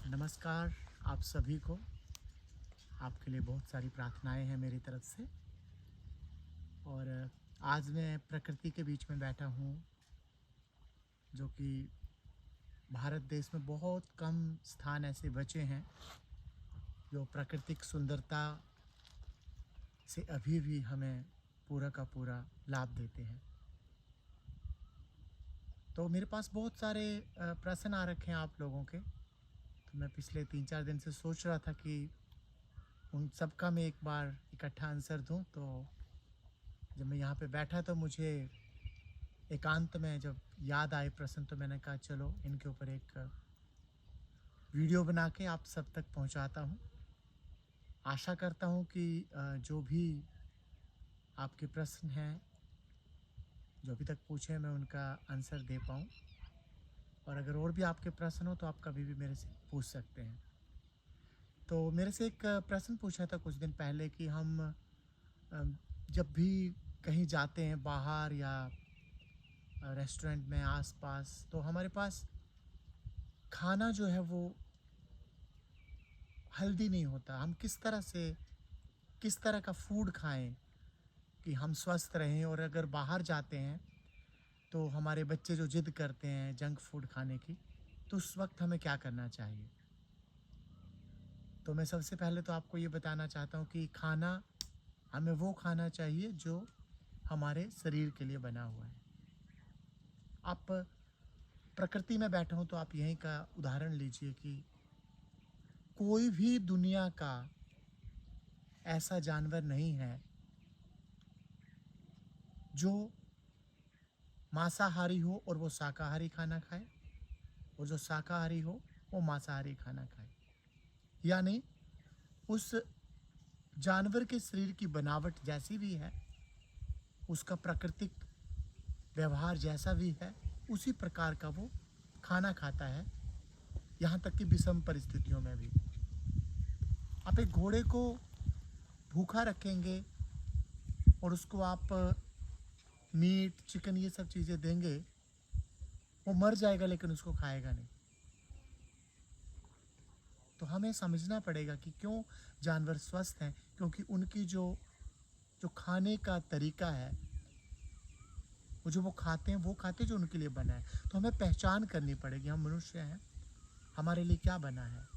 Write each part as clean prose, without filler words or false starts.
नमस्कार आप सभी को। आपके लिए बहुत सारी प्रार्थनाएं हैं मेरी तरफ से। और आज मैं प्रकृति के बीच में बैठा हूँ, जो कि भारत देश में बहुत कम स्थान ऐसे बचे हैं जो प्राकृतिक सुंदरता से अभी भी हमें पूरा का पूरा लाभ देते हैं। तो मेरे पास बहुत सारे प्रश्न आ रखे हैं आप लोगों के। तो मैं पिछले 3-4 दिन से सोच रहा था कि उन सब का मैं एक बार इकट्ठा आंसर दूं। तो जब मैं यहाँ पे बैठा तो मुझे एकांत में जब याद आए प्रश्न, तो मैंने कहा चलो इनके ऊपर एक वीडियो बना के आप सब तक पहुँचाता हूँ। आशा करता हूँ कि जो भी आपके प्रश्न हैं, जो अभी तक पूछे, मैं उनका आंसर दे पाऊँ। और अगर और भी आपके प्रश्न हो तो आप कभी भी मेरे से पूछ सकते हैं। तो मेरे से एक प्रश्न पूछा था कुछ दिन पहले कि हम जब भी कहीं जाते हैं बाहर या रेस्टोरेंट में आसपास, तो हमारे पास खाना जो है वो हेल्दी नहीं होता। हम किस तरह का फूड खाएं कि हम स्वस्थ रहें। और अगर बाहर जाते हैं तो हमारे बच्चे जो जिद करते हैं जंक फूड खाने की, तो उस वक्त हमें क्या करना चाहिए। तो मैं सबसे पहले तो आपको ये बताना चाहता हूँ कि हमें वो खाना चाहिए जो हमारे शरीर के लिए बना हुआ है। आप प्रकृति में बैठे हो तो आप यहीं का उदाहरण लीजिए कि कोई भी दुनिया का ऐसा जानवर नहीं है जो मांसाहारी हो और वो शाकाहारी खाना खाए, और जो शाकाहारी हो वो मांसाहारी खाना खाए। यानी उस जानवर के शरीर की बनावट जैसी भी है, उसका प्राकृतिक व्यवहार जैसा भी है, उसी प्रकार का वो खाना खाता है, यहाँ तक कि विषम परिस्थितियों में भी। आप एक घोड़े को भूखा रखेंगे और उसको आप मीट चिकन ये सब चीज़ें देंगे, वो मर जाएगा लेकिन उसको खाएगा नहीं। तो हमें समझना पड़ेगा कि क्यों जानवर स्वस्थ हैं, क्योंकि उनकी जो जो खाने का तरीका है, वो जो वो खाते हैं, वो खाते जो उनके लिए बना है। तो हमें पहचान करनी पड़ेगी, हम मनुष्य हैं, हमारे लिए क्या बना है।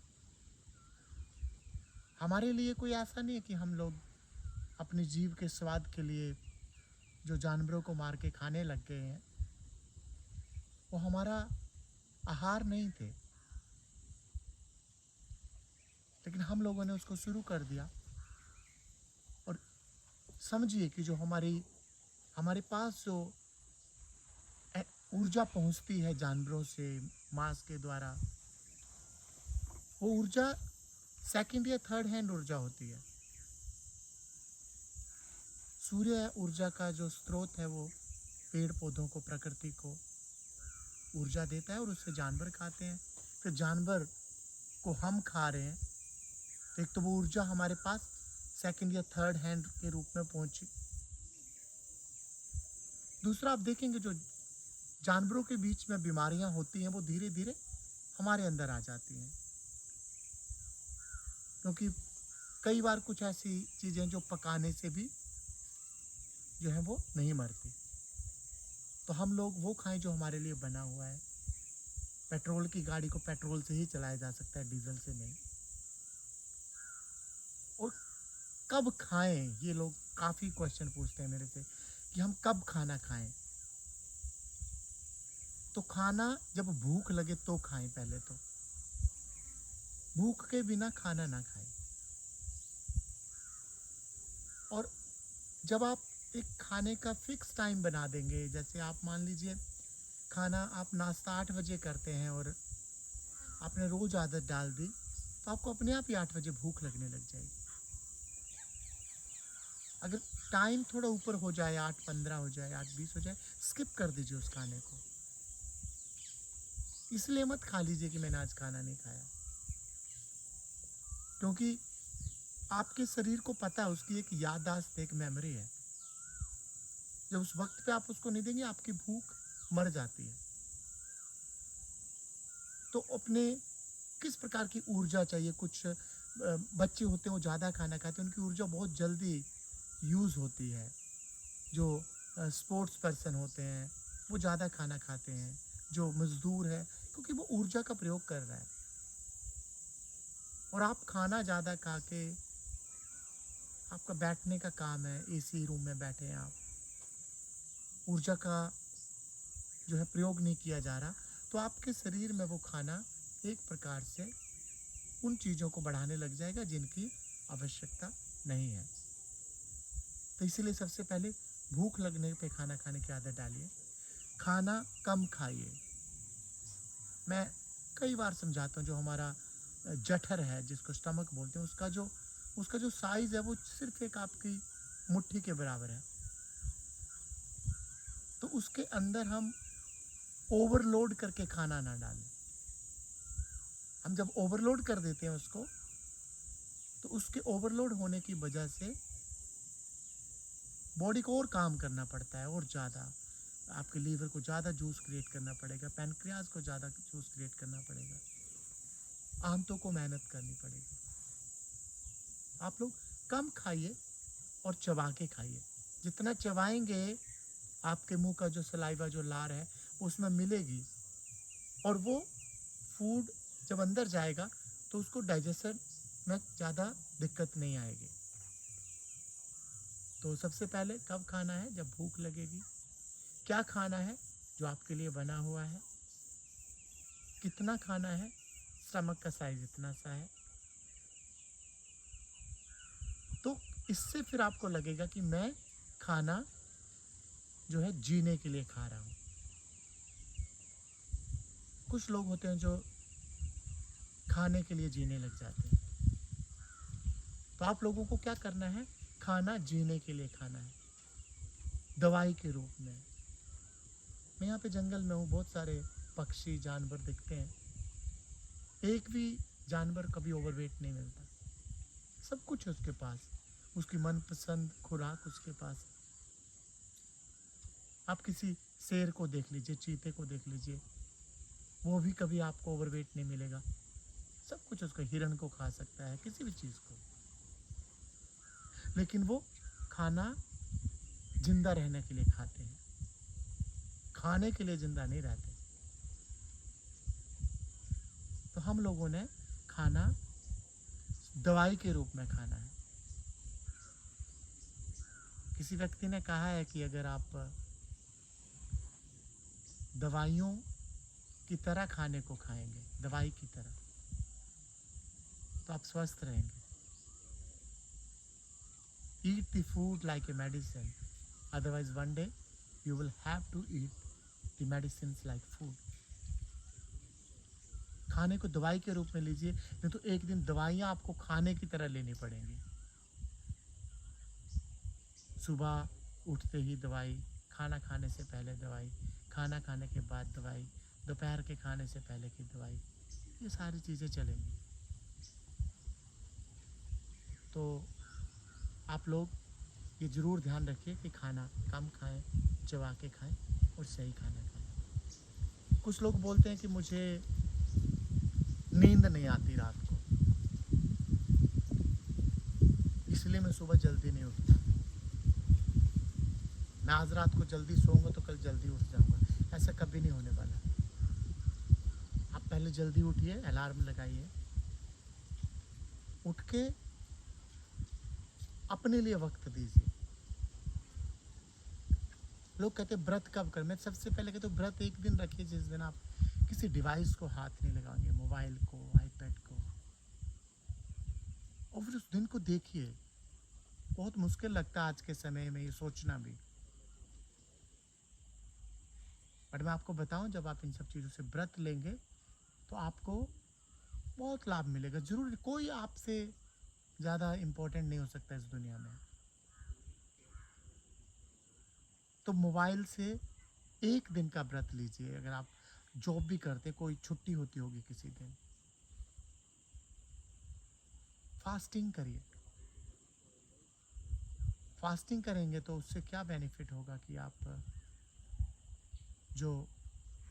हमारे लिए कोई ऐसा नहीं है कि हम लोग अपनी जीव के स्वाद के लिए जो जानवरों को मार के खाने लग गए हैं, वो हमारा आहार नहीं थे, लेकिन हम लोगों ने उसको शुरू कर दिया। और समझिए कि जो हमारे पास जो ऊर्जा पहुंचती है जानवरों से मांस के द्वारा, वो ऊर्जा सेकंड या थर्ड हैंड ऊर्जा होती है। सूर्य ऊर्जा का जो स्रोत है वो पेड़ पौधों को, प्रकृति को ऊर्जा देता है, और उससे जानवर खाते हैं। फिर जानवर को हम खा रहे हैं, तो एक तो वो ऊर्जा हमारे पास सेकंड या थर्ड हैंड के रूप में पहुंची। दूसरा, आप देखेंगे जो जानवरों के बीच में बीमारियां होती हैं, वो धीरे धीरे हमारे अंदर आ जाती हैं, क्योंकि कई बार कुछ ऐसी चीज़ें जो पकाने से भी जो है वो नहीं मरती। तो हम लोग वो खाएं जो हमारे लिए बना हुआ है। पेट्रोल की गाड़ी को पेट्रोल से ही चलाया जा सकता है, डीजल से नहीं। और कब खाएं, ये लोग काफ़ी क्वेश्चन पूछते हैं मेरे से कि हम कब खाना खाएं। तो खाना जब भूख लगे तो खाएं। पहले तो भूख के बिना खाना ना खाएं। और जब आप एक खाने का फिक्स टाइम बना देंगे, जैसे आप मान लीजिए खाना आप नाश्ता 8 बजे करते हैं और आपने रोज आदत डाल दी, तो आपको अपने आप ही 8 बजे भूख लगने लग जाएगी। अगर टाइम थोड़ा ऊपर हो जाए, 8:15 हो जाए, 8:20 हो जाए, स्किप कर दीजिए उस खाने को। इसलिए मत खा लीजिए कि मैंने आज खाना नहीं खाया, क्योंकि आपके शरीर को पता है, उसकी एक याददाश्त, एक मेमोरी है। जब उस वक्त पे आप उसको नहीं देंगे, आपकी भूख मर जाती है। तो अपने किस प्रकार की ऊर्जा चाहिए। कुछ बच्चे होते हैं वो ज़्यादा खाना खाते हैं, उनकी ऊर्जा बहुत जल्दी यूज़ होती है। जो स्पोर्ट्स पर्सन होते हैं वो ज़्यादा खाना खाते हैं। जो मज़दूर है, क्योंकि वो ऊर्जा का प्रयोग कर रहा है। और आप खाना ज़्यादा खा के, आपका बैठने का काम है, एसी रूम में बैठे हैं आप, ऊर्जा का जो है प्रयोग नहीं किया जा रहा, तो आपके शरीर में वो खाना एक प्रकार से उन चीज़ों को बढ़ाने लग जाएगा जिनकी आवश्यकता नहीं है। तो इसीलिए सबसे पहले भूख लगने पे खाना खाने की आदत डालिए। खाना कम खाइए। मैं कई बार समझाता हूँ, जो हमारा जठर है जिसको स्टमक बोलते हैं, उसका जो साइज़ है वो सिर्फ एक आपकी मुट्ठी के बराबर है। तो उसके अंदर हम ओवरलोड करके खाना ना डालें। हम जब ओवरलोड कर देते हैं उसको, तो उसके ओवरलोड होने की वजह से बॉडी को और काम करना पड़ता है, और ज़्यादा आपके लीवर को ज़्यादा जूस क्रिएट करना पड़ेगा, पैनक्रियाज को ज़्यादा जूस क्रिएट करना पड़ेगा, आंतों को मेहनत करनी पड़ेगी। आप लोग कम खाइए और चबा के खाइए। जितना चबाएंगे, आपके मुंह का जो सलाइवा, जो लार है, उसमें मिलेगी, और वो फूड जब अंदर जाएगा तो उसको डाइजेशन में ज़्यादा दिक्कत नहीं आएगी। तो सबसे पहले कब खाना है? जब भूख लगेगी। क्या खाना है? जो आपके लिए बना हुआ है। कितना खाना है? स्टमक का साइज इतना सा है। तो इससे फिर आपको लगेगा कि मैं खाना जो है जीने के लिए खा रहा हूँ। कुछ लोग होते हैं जो खाने के लिए जीने लग जाते हैं। तो आप लोगों को क्या करना है? खाना जीने के लिए खाना है, दवाई के रूप में। मैं यहाँ पे जंगल में हूँ, बहुत सारे पक्षी जानवर दिखते हैं। एक भी जानवर कभी ओवरवेट नहीं मिलता, सब कुछ है उसके पास, उसकी मनपसंद खुराक उसके पास है। आप किसी शेर को देख लीजिए, चीते को देख लीजिए, वो भी कभी आपको ओवरवेट नहीं मिलेगा, सब कुछ उसका। हिरण को खा सकता है, किसी भी चीज़ को, लेकिन वो खाना जिंदा रहने के लिए खाते हैं, खाने के लिए जिंदा नहीं रहते। तो हम लोगों ने खाना दवाई के रूप में खाना है। किसी व्यक्ति ने कहा है कि अगर आप दवाइयों की तरह खाने को खाएंगे, दवाई की तरह, तो आप स्वस्थ रहेंगे। Eat the food like a medicine, otherwise one day you will have to eat the medicines like food. खाने को दवाई के रूप में लीजिए, नहीं तो एक दिन दवाइयाँ आपको खाने की तरह लेनी पड़ेंगी। सुबह उठते ही दवाई, खाना खाने से पहले दवाई, खाना खाने के बाद दवाई, दोपहर के खाने से पहले की दवाई, ये सारी चीज़ें चलेंगी। तो आप लोग ये ज़रूर ध्यान रखिए कि खाना कम खाएं, चबा के खाएं और सही खाना खाएं। कुछ लोग बोलते हैं कि मुझे नींद नहीं आती रात को, इसलिए मैं सुबह जल्दी नहीं उठता। मैं आज रात को जल्दी सोऊंगा तो कल जल्दी उठ जाऊंगा। ऐसा कभी नहीं होने वाला। आप पहले जल्दी उठिए, अलार्म लगाइए, उठ के अपने लिए वक्त दीजिए। लोग कहते हैं व्रत कब कर? मैं सबसे पहले कहता हूँ व्रत एक दिन रखिए जिस दिन आप किसी डिवाइस को हाथ नहीं लगाएंगे, मोबाइल को, आईपैड को, और फिर उस दिन को देखिए। बहुत मुश्किल लगता है आज के समय में ये सोचना भी, बट मैं आपको बताऊं, जब आप इन सब चीज़ों से व्रत लेंगे तो आपको बहुत लाभ मिलेगा। जरूर कोई आपसे ज़्यादा इम्पोर्टेंट नहीं हो सकता इस दुनिया में। तो मोबाइल से एक दिन का व्रत लीजिए। अगर आप जॉब भी करते, कोई छुट्टी होती होगी किसी दिन, फास्टिंग करिए। फास्टिंग करेंगे तो उससे क्या बेनिफिट होगा कि आप जो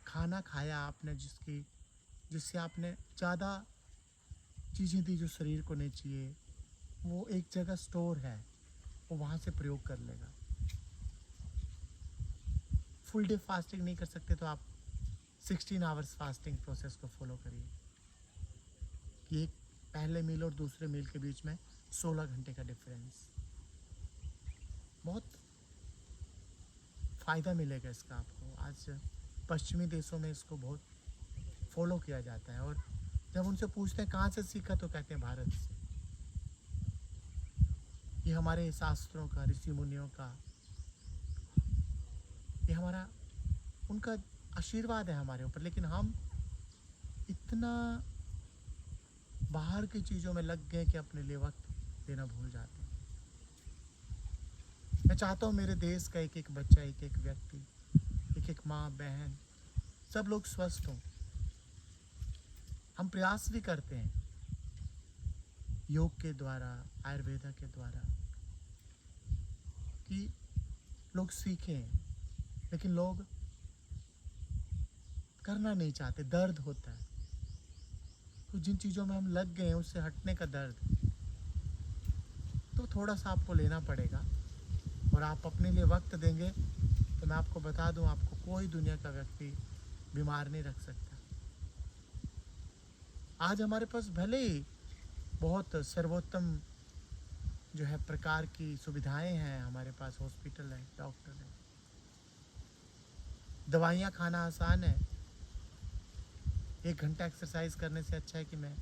खाना खाया आपने, जिससे आपने ज़्यादा चीज़ें दी जो शरीर को नहीं चाहिए, वो एक जगह स्टोर है, वो वहाँ से प्रयोग कर लेगा। फुल डे फास्टिंग नहीं कर सकते तो आप 16 आवर्स फास्टिंग प्रोसेस को फॉलो करिए कि एक पहले मील और दूसरे मील के बीच में 16 घंटे का डिफरेंस। बहुत फ़ायदा मिलेगा इसका आपको। आज पश्चिमी देशों में इसको बहुत फॉलो किया जाता है, और जब उनसे पूछते हैं कहाँ से सीखा तो कहते हैं भारत से। ये हमारे शास्त्रों का, ऋषि मुनियों का, ये हमारा उनका आशीर्वाद है हमारे ऊपर। लेकिन हम इतना बाहर की चीज़ों में लग गए कि अपने लिए वक्त देना भूल जाते हैं। मैं चाहता हूँ मेरे देश का एक एक बच्चा, एक एक व्यक्ति, एक एक माँ बहन, सब लोग स्वस्थ हों। हम प्रयास भी करते हैं योग के द्वारा, आयुर्वेदा के द्वारा, कि लोग सीखें, लेकिन लोग करना नहीं चाहते। दर्द होता है, तो जिन चीज़ों में हम लग गए हैं उससे हटने का दर्द तो थोड़ा सा आपको लेना पड़ेगा। और आप अपने लिए वक्त देंगे तो मैं आपको बता दूं, आपको कोई दुनिया का व्यक्ति बीमार नहीं रख सकता। आज हमारे पास भले ही बहुत सर्वोत्तम जो है प्रकार की सुविधाएं हैं, हमारे पास हॉस्पिटल है, डॉक्टर है, दवाइयाँ खाना आसान है। 1 घंटा एक्सरसाइज करने से अच्छा है कि मैं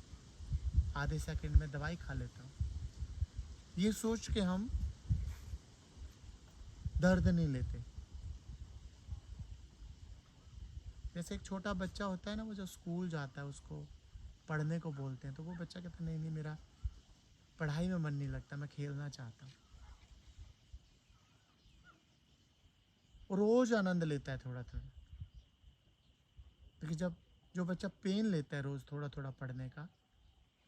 आधे सेकंड में दवाई खा लेता हूँ। ये सोच के हम दर्द नहीं लेते। जैसे एक छोटा बच्चा होता है ना, वो जो स्कूल जाता है उसको पढ़ने को बोलते हैं, तो वो बच्चा कहता है नहीं मेरा पढ़ाई में मन नहीं लगता, मैं खेलना चाहता हूँ। वो रोज आनंद लेता है थोड़ा थोड़ा। लेकिन जब जो बच्चा पेन लेता है रोज थोड़ा थोड़ा पढ़ने का,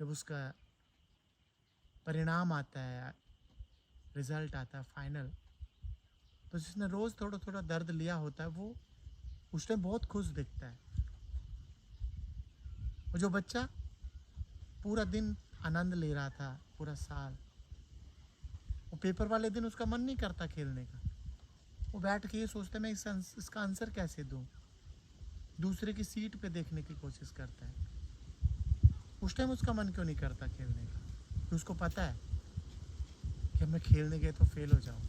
जब उसका परिणाम आता है, रिजल्ट आता है फाइनल, तो जिसने रोज थोड़ा थोड़ा दर्द लिया होता है वो उस टाइम बहुत खुश दिखता है। और जो बच्चा पूरा दिन आनंद ले रहा था पूरा साल, वो पेपर वाले दिन उसका मन नहीं करता खेलने का। वो बैठ के ये सोचता है मैं इसका आंसर कैसे दूं, दूसरे की सीट पे देखने की कोशिश करता है। उस टाइम उसका मन क्यों नहीं करता खेलने का? कि उसको पता है कि मैं खेलने गए तो फेल हो जाऊँ।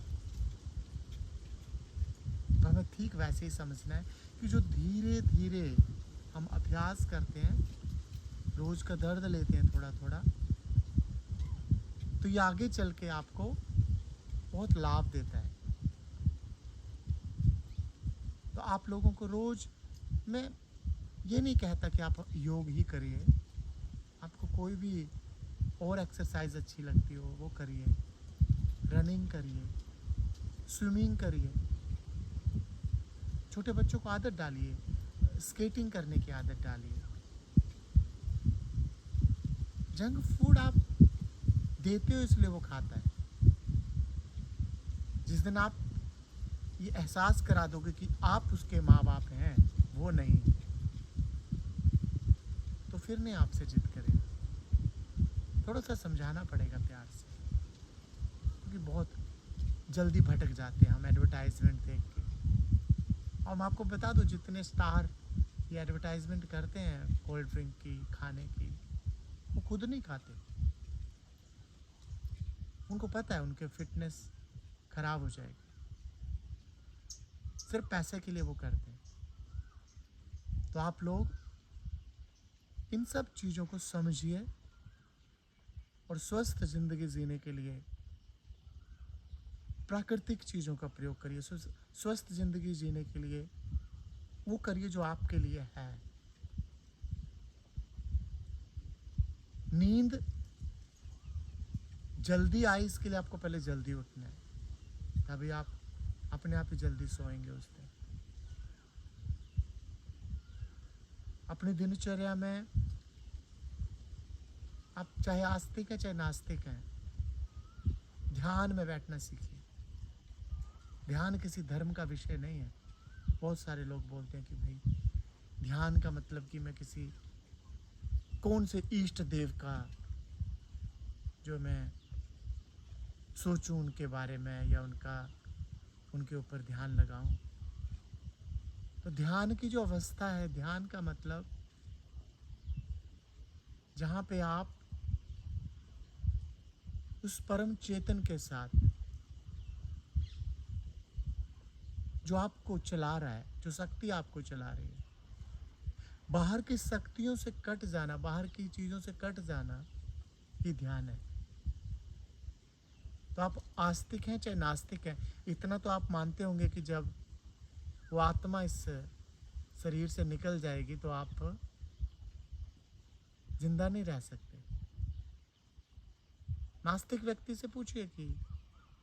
तो हमें ठीक वैसे ही समझना है कि जो धीरे धीरे हम अभ्यास करते हैं, रोज का दर्द लेते हैं थोड़ा थोड़ा, तो ये आगे चल के आपको बहुत लाभ देता है। तो आप लोगों को रोज, मैं ये नहीं कहता कि आप योग ही करिए, आपको कोई भी और एक्सरसाइज अच्छी लगती हो वो करिए, रनिंग करिए, स्विमिंग करिए। छोटे बच्चों को आदत डालिए, स्केटिंग करने की आदत डालिए। जंक फूड आप देते हो इसलिए वो खाता है। जिस दिन आप ये एहसास करा दोगे कि आप उसके माँ बाप हैं, वो नहीं, तो फिर नहीं आपसे जिद करेगा। थोड़ा सा समझाना पड़ेगा प्यार से, क्योंकि बहुत जल्दी भटक जाते हैं हम एडवर्टाइजमेंट देख के। और मैं आपको बता दूं, जितने स्टार ये एडवर्टाइजमेंट करते हैं कोल्ड ड्रिंक की, खाने की, वो खुद नहीं खाते। उनको पता है उनके फिटनेस खराब हो जाएगी, सिर्फ पैसे के लिए वो करते हैं। तो आप लोग इन सब चीज़ों को समझिए और स्वस्थ जिंदगी जीने के लिए प्राकृतिक चीज़ों का प्रयोग करिए। स्वस्थ जिंदगी जीने के लिए वो करिए जो आपके लिए है। नींद जल्दी आई इसके लिए आपको पहले जल्दी उठना है, तभी आप अपने आप ही जल्दी सोएंगे उस दिन। अपनी दिनचर्या में आप चाहे आस्तिक हैं चाहे नास्तिक हैं, ध्यान में बैठना सीखिए। ध्यान किसी धर्म का विषय नहीं है। बहुत सारे लोग बोलते हैं कि भाई ध्यान का मतलब कि मैं किसी कौन से इष्ट देव का जो मैं सोचूं उनके बारे में या उनके ऊपर ध्यान लगाऊं। तो ध्यान की जो अवस्था है, ध्यान का मतलब जहाँ पे आप उस परम चेतन के साथ जो आपको चला रहा है, जो शक्ति आपको चला रही है, बाहर की शक्तियों से कट जाना, बाहर की चीज़ों से कट जाना, ये ध्यान है। तो आप आस्तिक हैं चाहे नास्तिक हैं, इतना तो आप मानते होंगे कि जब वो आत्मा इस शरीर से निकल जाएगी तो आप जिंदा नहीं रह सकते। नास्तिक व्यक्ति से पूछिए कि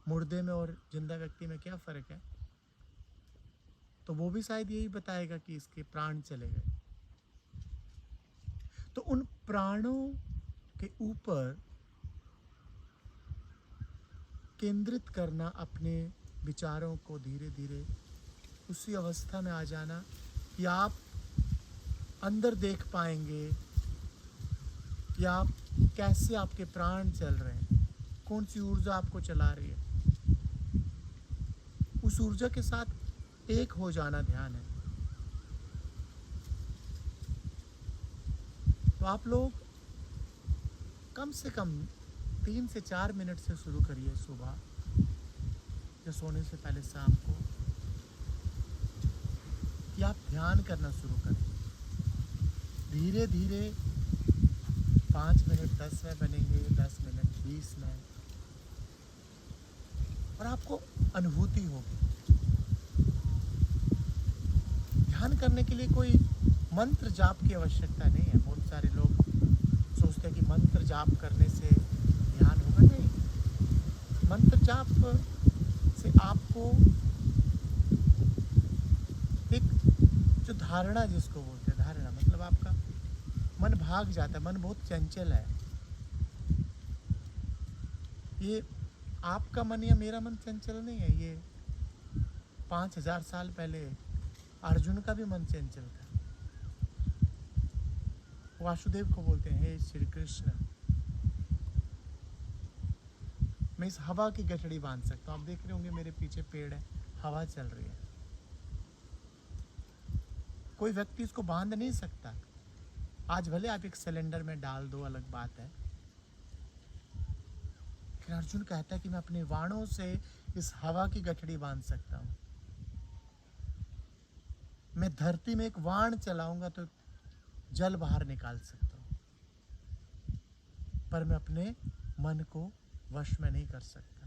मुर्दे में और जिंदा व्यक्ति में क्या फ़र्क है, तो वो भी शायद यही बताएगा कि इसके प्राण चले गए। तो उन प्राणों के ऊपर केंद्रित करना अपने विचारों को, धीरे धीरे उसी अवस्था में आ जाना कि आप अंदर देख पाएंगे कि आप कैसे आपके प्राण चल रहे हैं, कौन सी ऊर्जा आपको चला रही है। उस ऊर्जा के साथ एक हो जाना ध्यान है। तो आप लोग कम से कम 3 से 4 मिनट से शुरू करिए सुबह या सोने से पहले शाम को, कि आप ध्यान करना शुरू करें। धीरे धीरे 5 मिनट 10 में बनेंगे, 10 मिनट 20 में, और आपको अनुभूति होगी। ध्यान करने के लिए कोई मंत्र जाप की आवश्यकता नहीं है। बहुत सारे लोग सोचते हैं कि मंत्र जाप करने से ध्यान होगा। नहीं, मंत्र जाप से आपको एक जो धारणा, जिसको बोलते हैं धारणा, मतलब आपका मन भाग जाता है। मन बहुत चंचल है। ये आपका मन या मेरा मन चंचल नहीं है। ये 5000 साल पहले अर्जुन का भी मन चंचल था। वासुदेव को बोलते हैं, हे श्री कृष्ण, मैं इस हवा की गठड़ी बांध सकता हूँ। आप देख रहे होंगे मेरे पीछे पेड़ है, हवा चल रही है। कोई व्यक्ति इसको बांध नहीं सकता। आज भले आप एक सिलेंडर में डाल दो, अलग बात है, लेकिन अर्जुन कहता है कि मैं अपने बाणों से इस हवा की गठड़ी बांध सकता हूँ। मैं धरती में एक बाण चलाऊंगा तो जल बाहर निकाल सकता हूँ, पर मैं अपने मन को वश में नहीं कर सकता।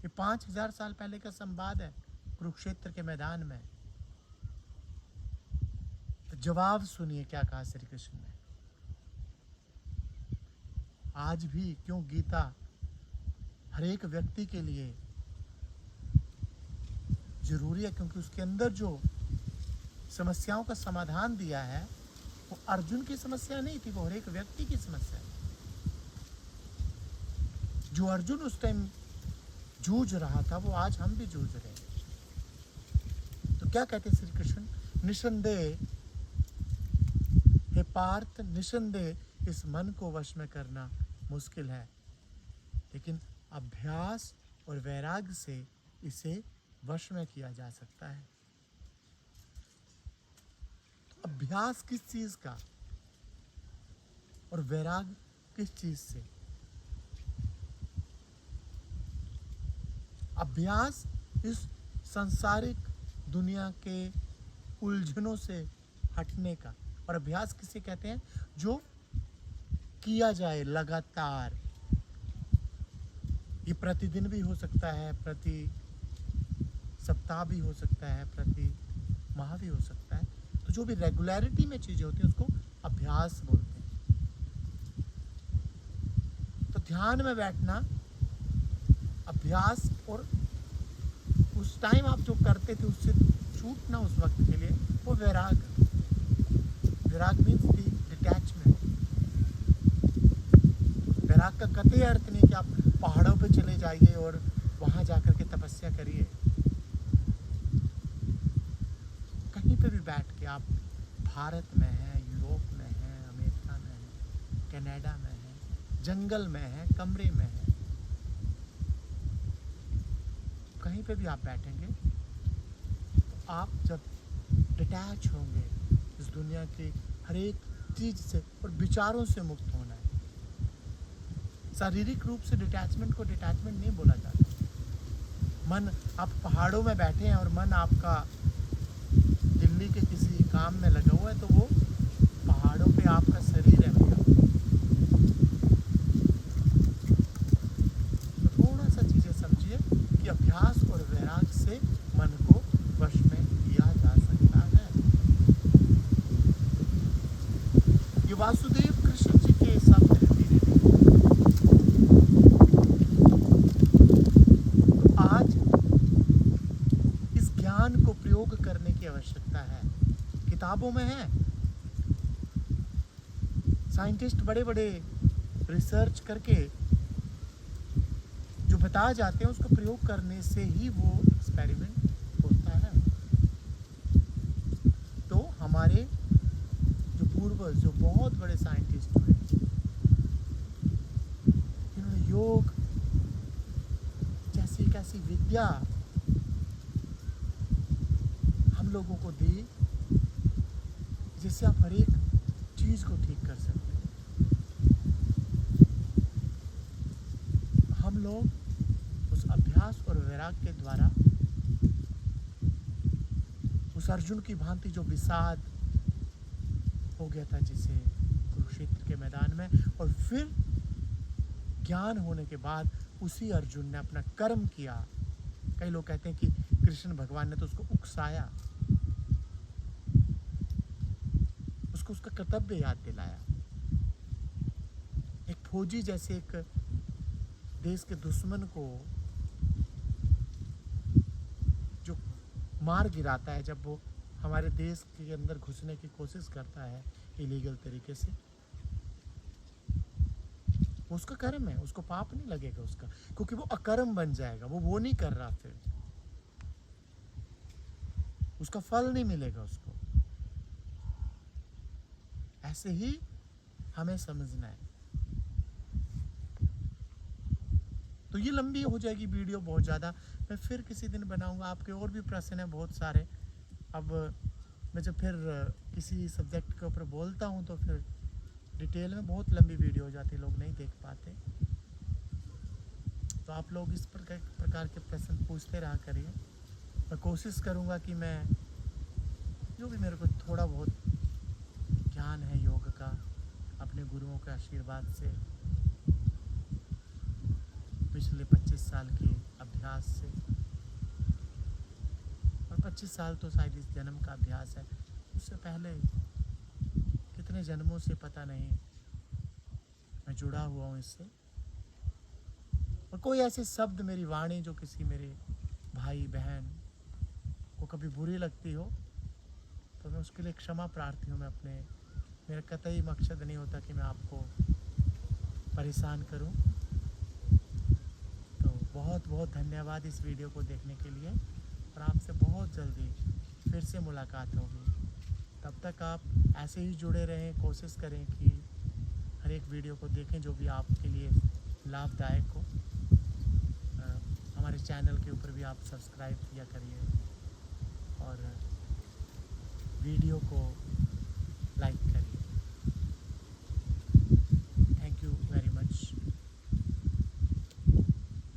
ये 5000 साल पहले का संवाद है, कुरुक्षेत्र के मैदान में। तो जवाब सुनिए क्या कहा श्री कृष्ण ने। आज भी क्यों गीता हर एक व्यक्ति के लिए जरूरी है, क्योंकि उसके अंदर जो समस्याओं का समाधान दिया है वो अर्जुन की समस्या नहीं थी, वो हर एक व्यक्ति की समस्या है। जो अर्जुन उस टाइम जूझ रहा था वो आज हम भी जूझ रहे हैं। तो क्या कहते श्री कृष्ण, निसंदेह हे पार्थ, निसंदेह इस मन को वश में करना मुश्किल है, लेकिन अभ्यास और वैराग्य से इसे वश में किया जा सकता है। तो अभ्यास किस चीज का और वैराग्य किस चीज से? अभ्यास इस सांसारिक दुनिया के उलझनों से हटने का। और अभ्यास किसे कहते हैं? जो किया जाए लगातार। ये प्रतिदिन भी हो सकता है, प्रति सप्ताह भी हो सकता है, प्रति माह भी हो सकता है। तो जो भी रेगुलरिटी में चीजें होती हैं उसको अभ्यास बोलते हैं। तो ध्यान में बैठना अभ्यास, और उस टाइम आप जो करते थे उससे छूटना उस वक्त के लिए, वो वैराग। वैराग मीन्स दी डिटैचमेंट। वैराग का कतई अर्थ नहीं कि आप पहाड़ों पे चले जाइए और वहां जाकर के तपस्या करिए। कहीं पे भी बैठ के, आप भारत में हैं, यूरोप में हैं, अमेरिका में हैं, कनाडा में हैं, जंगल में हैं, कमरे में हैं, कहीं पे भी आप बैठेंगे तो आप जब डिटैच होंगे इस दुनिया की हर एक चीज से और विचारों से मुक्त होना है। शारीरिक रूप से डिटैचमेंट को डिटैचमेंट नहीं बोला जाता। मन, आप पहाड़ों में बैठे हैं और मन आपका दिल्ली के किसी काम में लगा हुआ है तो वो पहाड़ों पे आपका शरीर है भैया। तो थोड़ा सा चीजें समझिए कि अभ्यास और वैराग से मन को वश में किया जा सकता है। ये वासुदेव कृष्ण जी के शब्द हैं धीरे धीरे। तो आज इस ज्ञान को प्रयोग करने की आवश्यकता है। किताबों में है, साइंटिस्ट बड़े बड़े रिसर्च करके जो बता जाते हैं उसको प्रयोग करने से ही वो एक्सपेरिमेंट होता है। तो हमारे जो पूर्वज, जो बहुत बड़े साइंटिस्ट हुए, इन्होंने योग जैसी एक ऐसी विद्या हम लोगों को दी जिससे आप हर एक चीज को ठीक कर सकते हैं। हम लोग उस अभ्यास और वैराग के द्वारा उस अर्जुन की भांति जो विषाद हो गया था जिसे कुरुक्षेत्र के मैदान में, और फिर ज्ञान होने के बाद उसी अर्जुन ने अपना कर्म किया। कई लोग कहते हैं कि कृष्ण भगवान ने तो उसको उकसाया, उसको उसका कर्तव्य याद दिलाया। एक फौजी जैसे एक देश के दुश्मन को जो मार गिराता है जब वो हमारे देश के अंदर घुसने की कोशिश करता है इलीगल तरीके से, उसका कर्म है, उसको पाप नहीं लगेगा उसका, क्योंकि वो अकर्म बन जाएगा। वो नहीं कर रहा, फिर उसका फल नहीं मिलेगा उसको। ऐसे ही हमें समझना है। तो ये लंबी हो जाएगी वीडियो बहुत ज़्यादा, मैं फिर किसी दिन बनाऊंगा। आपके और भी प्रश्न हैं बहुत सारे। अब मैं जब फिर किसी सब्जेक्ट के ऊपर बोलता हूँ तो फिर डिटेल में बहुत लंबी वीडियो हो जाती है, लोग नहीं देख पाते। तो आप लोग इस प्रकार के प्रश्न पूछते रहा करिए। मैं कोशिश करूँगा कि मैं जो भी मेरे को थोड़ा बहुत ज्ञान है योग का, अपने गुरुओं के आशीर्वाद से, पिछले 25 साल के अभ्यास से, और 25 साल तो शायद इस जन्म का अभ्यास है, उससे पहले कितने जन्मों से पता नहीं मैं जुड़ा हुआ हूँ इससे। और कोई ऐसे शब्द, मेरी वाणी जो किसी मेरे भाई बहन को कभी बुरी लगती हो तो मैं उसके लिए क्षमा प्रार्थी हूँ। मेरा कतई मकसद नहीं होता कि मैं आपको परेशान करूं। तो बहुत बहुत धन्यवाद इस वीडियो को देखने के लिए, और आपसे बहुत जल्दी फिर से मुलाकात होगी। तब तक आप ऐसे ही जुड़े रहें, कोशिश करें कि हर एक वीडियो को देखें जो भी आपके लिए लाभदायक हो। हमारे चैनल के ऊपर भी आप सब्सक्राइब किया करिए और वीडियो को लाइक करें।